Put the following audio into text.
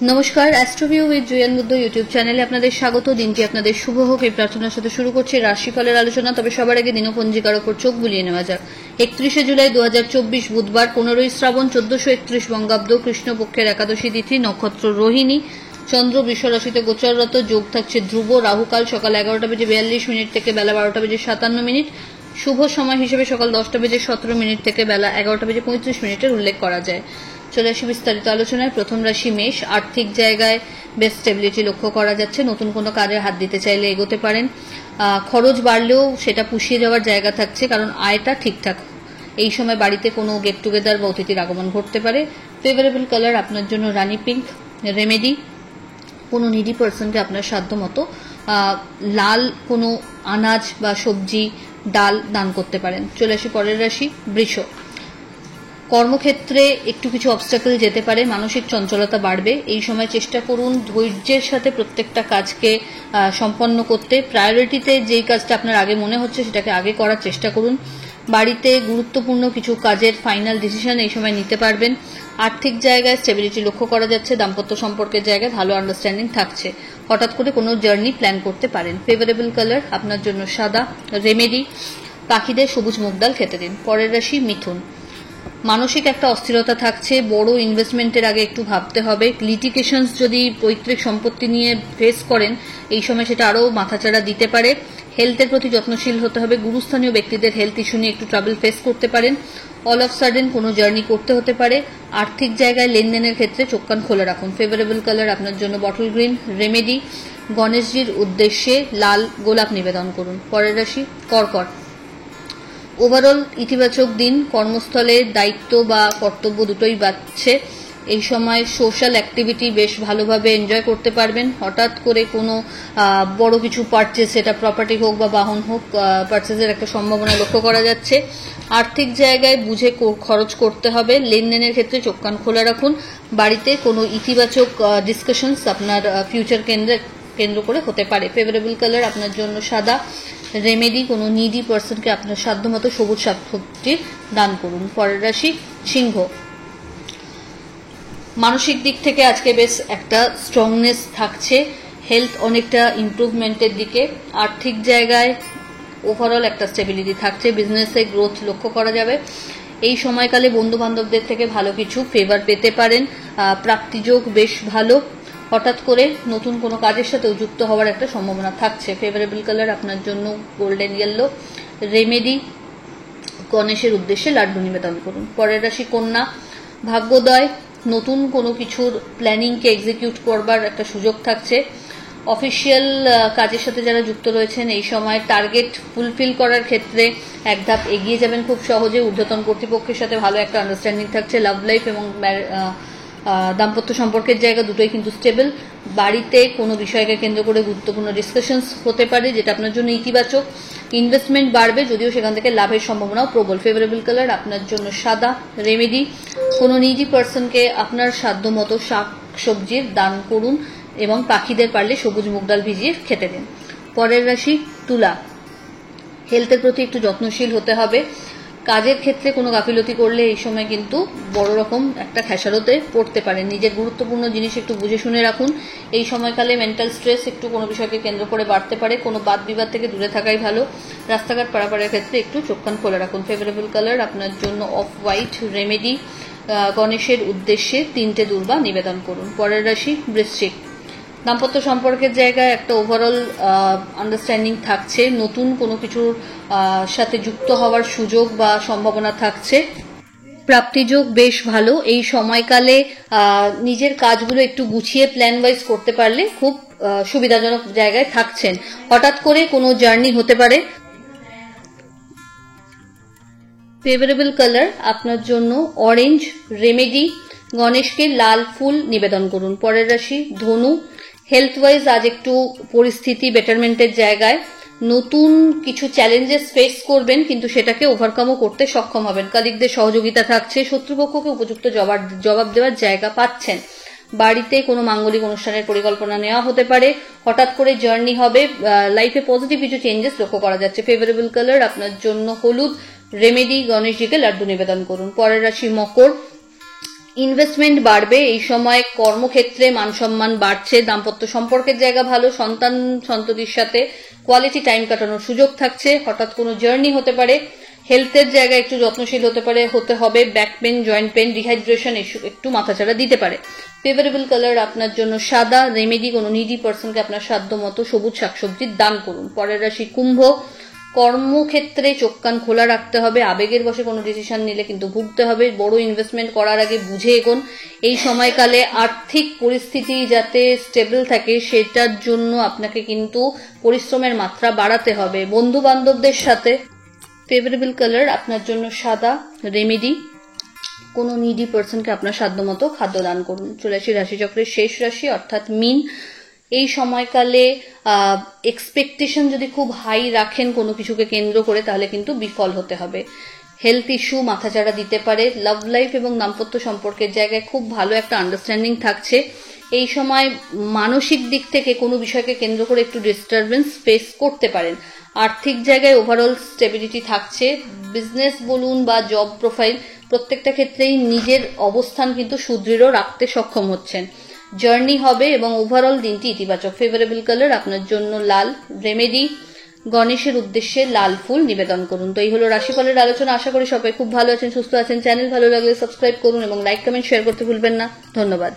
নমস্কার, অ্যাস্ট্রোভিউ with Jewel মুদ্দ YouTube চ্যানেলে আপনাদের স্বাগত। দিনটি আপনাদের শুভ হোক এই প্রার্থনার সাথে শুরু করছি রাশিফলের আলোচনা। তবে সবার আগে দিনপঞ্জিকার ওপর চোখ বুলিয়ে নেওয়া যাক। 31শে জুলাই 2024 বুধবার, 15ই শ্রাবণ 1431 বঙ্গাব্দ, কৃষ্ণপক্ষের একাদশী তিথি, নক্ষত্র রোহিণী, চন্দ্র বৃষ রাশিতে গোচররত, যোগ থাকছে ধ্রুব, রাহুকাল সকাল 11:42 থেকে বেলা 12:57, শুভ সময় হিসেবে সকাল 10:17 থেকে বেলা 11:35 উল্লেখ করা যায়। চলে আসি বিস্তারিত আলোচনায়। প্রথম রাশি মেষ। আর্থিক জায়গায় বেশ স্টেবিলিটি লক্ষ্য করা যাচ্ছে। নতুন কোনো কাজে হাত দিতে চাইলে এগোতে পারেন। খরচ বাড়লেও সেটা পুষিয়ে যাওয়ার জায়গা থাকছে, কারণ আয়টা ঠিকঠাক। এই সময় বাড়িতে কোনো গেট টুগেদার বা অতিথির আগমন ঘটতে পারে। ফেভারেবল কালার আপনার জন্য রানি পিঙ্ক। রেমেডি, কোনো নিডি পার্সনকে আপনার সাধ্য মতো লাল কোনো আনাজ বা সবজি, ডাল দান করতে পারেন। চলে আসি পরের রাশি বৃষ। কর্মক্ষেত্রে একটু কিছু অবস্টাকল যেতে পারে, মানসিক চঞ্চলতা বাড়বে। এই সময় চেষ্টা করুন ধৈর্যের সাথে প্রত্যেকটা কাজকে সম্পন্ন করতে। প্রায়োরিটিতে যেই কাজটা আপনার আগে মনে হচ্ছে সেটাকে আগে করার চেষ্টা করুন। বাড়িতে গুরুত্বপূর্ণ কিছু কাজের ফাইনাল ডিসিশন এই সময় নিতে পারবেন। আর্থিক জায়গায় স্টেবিলিটি লক্ষ্য করা যাচ্ছে। দাম্পত্য সম্পর্কের জায়গায় ভালো আন্ডারস্ট্যান্ডিং থাকছে। হঠাৎ করে কোনো জার্নি প্ল্যান করতে পারেন। ফেভারেবল কালার আপনার জন্য সাদা। রেমেডি, পাখিদের সবুজ মুগ ডাল খেতে দিন। পরের রাশি মিথুন। মানসিক একটা অস্থিরতা থাকছে। বড় ইনভেস্টমেন্টের আগে একটু ভাবতে হবে। লিটিগেশনস যদি পৈতৃক সম্পত্তি নিয়ে ফেস করেন, এই সময় সেটা আরও মাথাচাড়া দিতে পারে। হেলথের প্রতি যত্নশীল হতে হবে। গুরুস্থানীয় ব্যক্তিদের হেলথ ইস্যু নিয়ে একটু ট্রাবল ফেস করতে পারেন। অল অফ সাডেন কোনো জার্নি করতে হতে পারে। আর্থিক জায়গায় লেনদেনের ক্ষেত্রে চোখ কান খোলা রাখুন। ফেভারেবল কালার আপনার জন্য বটল গ্রিন। রেমেডি, গণেশজির উদ্দেশ্যে লাল গোলাপ নিবেদন করুন। পরের রাশি কর্কট। ওভারঅল ইতিবাচক দিন। কর্মস্থলে দায়িত্ব বা কর্তব্য দুটোই বাড়ছে। এই সময় সোশ্যাল অ্যাক্টিভিটি বেশ ভালোভাবে এনজয় করতে পারবেন। হঠাৎ করে কোনো বড় কিছু পারচেস, সেটা প্রপার্টি হোক বা বাহন হোক, পারচেসের একটা সম্ভাবনা লক্ষ্য করা যাচ্ছে। আর্থিক জায়গায় বুঝে খরচ করতে হবে। লেনদেনের ক্ষেত্রে চোখ কান খোলা রাখুন। বাড়িতে কোনো ইতিবাচক ডিসকাশনস আপনার ফিউচার কেন্দ্র করে হতে পারে। ফেভারেবল কালার আপনার জন্য সাদা। রেমেডি, কোনো নিডি পার্সনকে আপনার সাধ্যমতো সবুজ শাকসবজি দান করুন। পরের রাশি সিংহ। মানসিক দিক থেকে আজকে বেশ একটা স্ট্রংনেস থাকছে। হেলথ অনেকটা ইমপ্রুভমেন্টের দিকে। আর্থিক জায়গায় ওভারঅল একটা স্টেবিলিটি থাকছে। বিজনেসে গ্রোথ লক্ষ্য করা যাবে। এই সময়কালে বন্ধু বান্ধবদের থেকে ভালো কিছু ফেভার পেতে পারেন। প্রাপ্তিযোগ বেশ ভালো। হঠাৎ করে নতুন কোনো কাজের সাথেও যুক্ত হওয়ার একটা সম্ভাবনা থাকছে। ফেভারেবল কালার আপনার জন্য গোল্ডেন ইয়েলো। রেমেডি, গণেশের উদ্দেশ্যে লাড্ডু নিবেদন করুন। পরের রাশি কন্যা। ভাগ্যোদয়, নতুন কোনো কিছুর প্ল্যানিংকে এক্সিকিউট করবার একটা সুযোগ থাকছে। অফিসিয়াল কাজের সাথে যারা যুক্ত রয়েছেন, এই সময় টার্গেট ফুলফিল করার ক্ষেত্রে এক ধাপ এগিয়ে যাবেন খুব সহজে। ঊর্ধ্বতন কর্তৃপক্ষের সাথে ভালো একটা আন্ডারস্ট্যান্ডিং থাকছে। লাভ লাইফ এবং দাম্পত্য সম্পর্কের জায়গা দুটোই কিন্তু স্টেবল। বাড়িতে কোনো বিষয়কে কেন্দ্র করে গুরুত্বপূর্ণ ডিসকাশনস হতে পারে, যেটা আপনার জন্য ইতিবাচক। ইনভেস্টমেন্ট বাড়বে, যদিও সেখান থেকে লাভের সম্ভাবনাও প্রবল। ফেভারেবল কালার আপনার জন্য সাদা। রেমেডি, কোনো নিডি পার্সনকে আপনার সাধ্যমতো শাক সবজির দান করুন এবং পাখিদের পারলে সবুজ মুগ ডাল ভিজিয়ে খেতে দিন। পরের রাশি তুলা। হেলথের প্রতি একটু যত্নশীল হতে হবে। কাজের ক্ষেত্রে কোনো গাফিলতি করলে এই সময় কিন্তু বড় রকম একটা খেসারতে পড়তে পারেন। নিজের গুরুত্বপূর্ণ জিনিস একটু বুঝে শুনে রাখুন। এই সময়কালে মেন্টাল স্ট্রেস একটু কোনো বিষয়কে কেন্দ্র করে বাড়তে পারে। কোনো বাদ বিবাদ থেকে দূরে থাকাই ভালো। রাস্তাঘাট পারাপারের ক্ষেত্রে একটু চোখ কান খোলা রাখুন। ফেভারেবল কালার আপনার জন্য অফ হোয়াইট। রেমেডি, গণেশের উদ্দেশ্যে 3টে দূর্বা নিবেদন করুন। পরের রাশি বৃশ্চিক। দাম্পত্য সম্পর্কের জায়গায় একটা ওভারঅল আন্ডারস্ট্যান্ডিং থাকছে। নতুন কোনো কিছুর সাথে যুক্ত হওয়ার সুযোগ বা সম্ভাবনা থাকছে। প্রাপ্তিযোগ বেশ ভালো। এই সময়কালে নিজের কাজগুলো একটু গুছিয়ে প্ল্যান ওয়াইজ করতে পারলে খুব সুবিধাজনক জায়গায় থাকছেন। হঠাৎ করে কোনো জার্নি হতে পারে। ফেভারেবল কালার আপনার জন্য অরেঞ্জ। রেমেডি, গণেশকে লাল ফুল নিবেদন করুন। পরের রাশি ধনু। হেলথ ওয়াইজ আজ একটু পরিস্থিতি বেটারমেন্টের জায়গায়। নতুন কিছু চ্যালেঞ্জেস ফেস করবেন, কিন্তু সেটাকে ওভারকামও করতে সক্ষম হবেন। কলিগদের সহযোগিতা থাকছে। শত্রুপক্ষকে উপযুক্ত জবাব দেওয়ার জায়গা পাচ্ছেন। বাড়িতে কোনো মাঙ্গলিক অনুষ্ঠানের পরিকল্পনা নেওয়া হতে পারে। হঠাৎ করে জার্নি হবে। লাইফে পজিটিভ কিছু চেঞ্জেস লক্ষ্য করা যাচ্ছে। ফেভারেবল কালার আপনার জন্য হলুদ। রেমেডি, গণেশজিকে লাড্ডু নিবেদন করুন। পরের রাশি মকর। ইনভেস্টমেন্ট বাড়বে এই সময়, কর্মক্ষেত্রে মান সম্মান বাড়ছে, দাম্পত্য সম্পর্কের জায়গা ভালো, সন্ততির সাথে কোয়ালিটি টাইম কাটানোর সুযোগ থাকছে, হঠাৎ কোনো জার্নি হতে পারে, হেলথের জায়গায় একটু যত্নশীল হতে হবে, back pain, joint pain, dehydration একটু মাথাচাড়া দিতে পারে। ফেভারেবল কালার আপনার জন্য সাদা। রেমেডি, কোনো নিডি পার্সনকে আপনার সাধ্য মতো সবুজ শাকসবজির দান করুন। পরের রাশি কুম্ভ। কর্মক্ষেত্রে চোখ কান খোলা রাখতে হবে, আবেগের বশে কোনো ডিসিশন নিলে কিন্তু ভুগতে হবে। বড় ইনভেস্টমেন্ট করার আগে বুঝে এগোন। এই সময়কালে আর্থিক পরিস্থিতি যাতে স্টেবল থাকে সেটার জন্য আপনাকে কিন্তু পরিশ্রমের মাত্রা বাড়াতে হবে। বন্ধু বান্ধবদের সাথে ফেভারেবল কালার আপনার জন্য সাদা। রেমেডি, কোনো নিডি পার্সনকে আপনার সাধ্যমতো খাদ্য দান করুন। চলে আসি রাশিচক্রের শেষ রাশি অর্থাৎ মীন। এই সময়কালে এক্সপেকটেশন যদি খুব হাই রাখেন কোনো কিছুকে কেন্দ্র করে তাহলে কিন্তু বিফল হতে হবে। হেলথ ইস্যু মাথাচাড়া দিতে পারে। লাভ লাইফ এবং দাম্পত্য সম্পর্কের জায়গায় খুব ভালো একটা আন্ডারস্ট্যান্ডিং থাকছে। এই সময় মানসিক দিক থেকে কোনো বিষয়কে কেন্দ্র করে একটু ডিস্টারবেন্স ফেস করতে পারেন। আর্থিক জায়গায় ওভারঅল স্টেবিলিটি থাকছে। বিজনেস বলুন বা জব প্রোফাইল, প্রত্যেকটা ক্ষেত্রেই নিজের অবস্থান কিন্তু সুদৃঢ় রাখতে সক্ষম হচ্ছেন। জার্নি হবে এবং ওভারঅল দিনটি ইতিবাচক। ফেভারেবল কালার আপনার জন্য লাল। রেমেডি, গণেশের উদ্দেশ্যে লাল ফুল নিবেদন করুন। তো এই হলো রাশিফলের আলোচনা। আশা করি সবাই খুব ভালো আছেন, সুস্থ আছেন। চ্যানেল ভালো লাগলে সাবস্ক্রাইব করুন এবং লাইক কমেন্ট শেয়ার করতে ভুলবেন না। ধন্যবাদ।